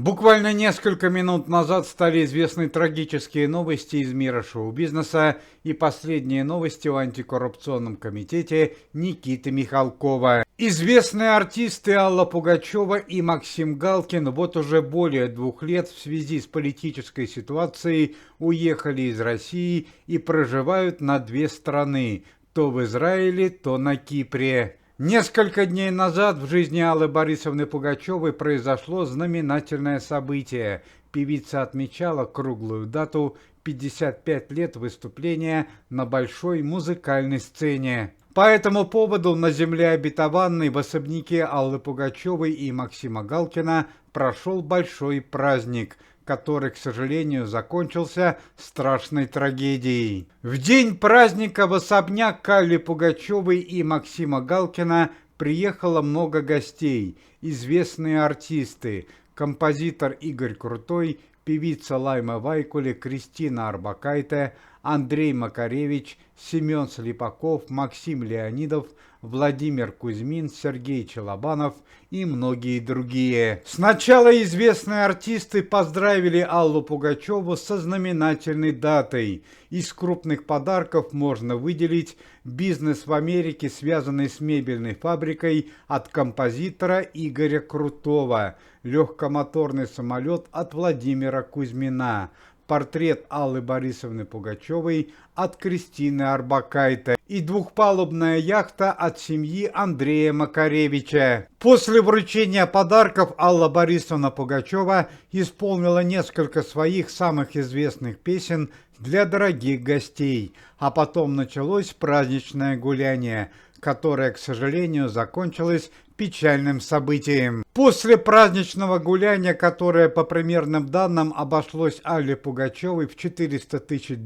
Буквально несколько минут назад стали известны трагические новости из мира шоу-бизнеса и последние новости о антикоррупционном комитете Никиты Михалкова. Известные артисты Алла Пугачева и Максим Галкин вот уже более 2 лет в связи с политической ситуацией уехали из России и проживают на 2 страны – то в Израиле, то на Кипре. Несколько дней назад в жизни Аллы Борисовны Пугачевой произошло знаменательное событие. Певица отмечала круглую дату – 55 лет выступления на большой музыкальной сцене. По этому поводу на земле обетованной в особняке Аллы Пугачевой и Максима Галкина прошел большой праздник, который, к сожалению, закончился страшной трагедией. В день праздника в особняк Аллы Пугачевой и Максима Галкина приехало много гостей, известные артисты, композитор Игорь Крутой, певица Лайма Вайкуле, Кристина Орбакайте, Андрей Макаревич, Семен Слепаков, Максим Леонидов, Владимир Кузьмин, Сергей Челобанов и многие другие. Сначала известные артисты поздравили Аллу Пугачеву со знаменательной датой. Из крупных подарков можно выделить бизнес в Америке, связанный с мебельной фабрикой от композитора Игоря Крутого, легкомоторный самолет от Владимира Кузьмина, портрет Аллы Борисовны Пугачевой от Кристины Орбакайте и двухпалубная яхта от семьи Андрея Макаревича. После вручения подарков Алла Борисовна Пугачева исполнила несколько своих самых известных песен для дорогих гостей, а потом началось праздничное гуляние, которое, к сожалению, закончилось печальным событием. После праздничного гуляния, которое по примерным данным обошлось Алле Пугачевой в $400 тысяч,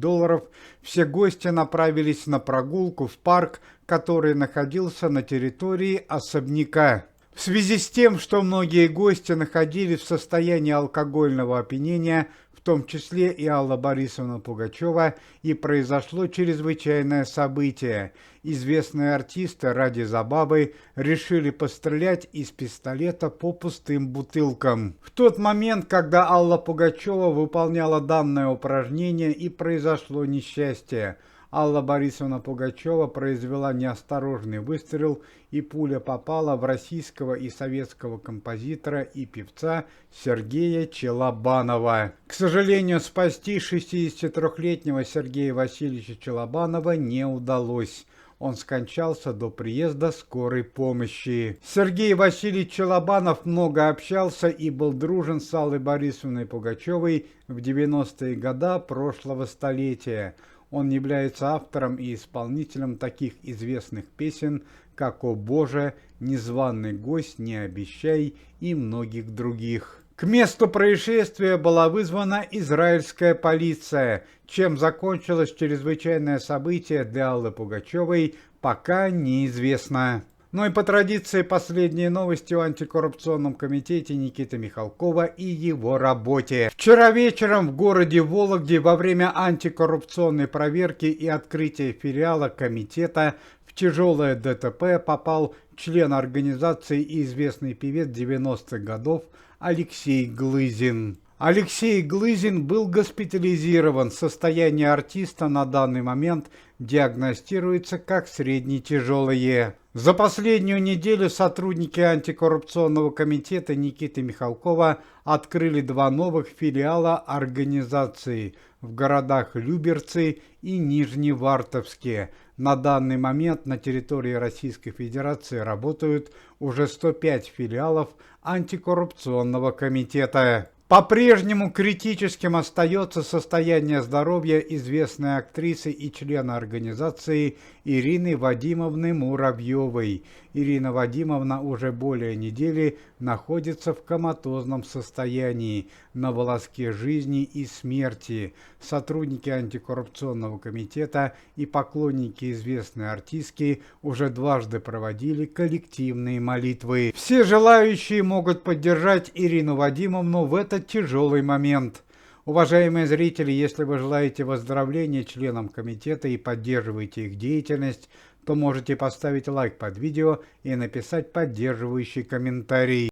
все гости направились на прогулку в парк, который находился на территории особняка. В связи с тем, что многие гости находились в состоянии алкогольного опьянения, в том числе и Алла Борисовна Пугачева, и произошло чрезвычайное событие. Известные артисты ради забавы решили пострелять из пистолета по пустым бутылкам. В тот момент, когда Алла Пугачева выполняла данное упражнение, и произошло несчастье. Алла Борисовна Пугачева произвела неосторожный выстрел, и пуля попала в российского и советского композитора и певца Сергея Челобанова. К сожалению, спасти 63-летнего Сергея Васильевича Челобанова не удалось. Он скончался до приезда скорой помощи. Сергей Васильевич Челобанов много общался и был дружен с Аллой Борисовной Пугачевой в 90-е годы прошлого столетия. Он является автором и исполнителем таких известных песен, как «О Боже», «Незваный гость», «Не обещай» и многих других. К месту происшествия была вызвана израильская полиция. Чем закончилось чрезвычайное событие для Аллы Пугачевой, пока неизвестно. Ну и по традиции последние новости о антикоррупционном комитете Никиты Михалкова и его работе. Вчера вечером в городе Вологде во время антикоррупционной проверки и открытия филиала комитета в тяжелое ДТП попал член организации и известный певец 90-х годов Алексей Глызин. Алексей Глызин был госпитализирован. Состояние артиста на данный момент диагностируется как средне-тяжелое. За последнюю неделю сотрудники антикоррупционного комитета Никиты Михалкова открыли 2 новых филиала организации в городах Люберцы и Нижневартовске. На данный момент на территории Российской Федерации работают уже 105 филиалов антикоррупционного комитета. По-прежнему критическим остается состояние здоровья известной актрисы и члена организации Ирины Вадимовны Муравьевой. Ирина Вадимовна уже более недели находится в коматозном состоянии, на волоске жизни и смерти. Сотрудники антикоррупционного комитета и поклонники известной артистки уже дважды проводили коллективные молитвы. Все желающие могут поддержать Ирину Вадимовну в этот тяжелый момент. Уважаемые зрители, если вы желаете выздоровления членам комитета и поддерживаете их деятельность, то можете поставить лайк под видео и написать поддерживающий комментарий.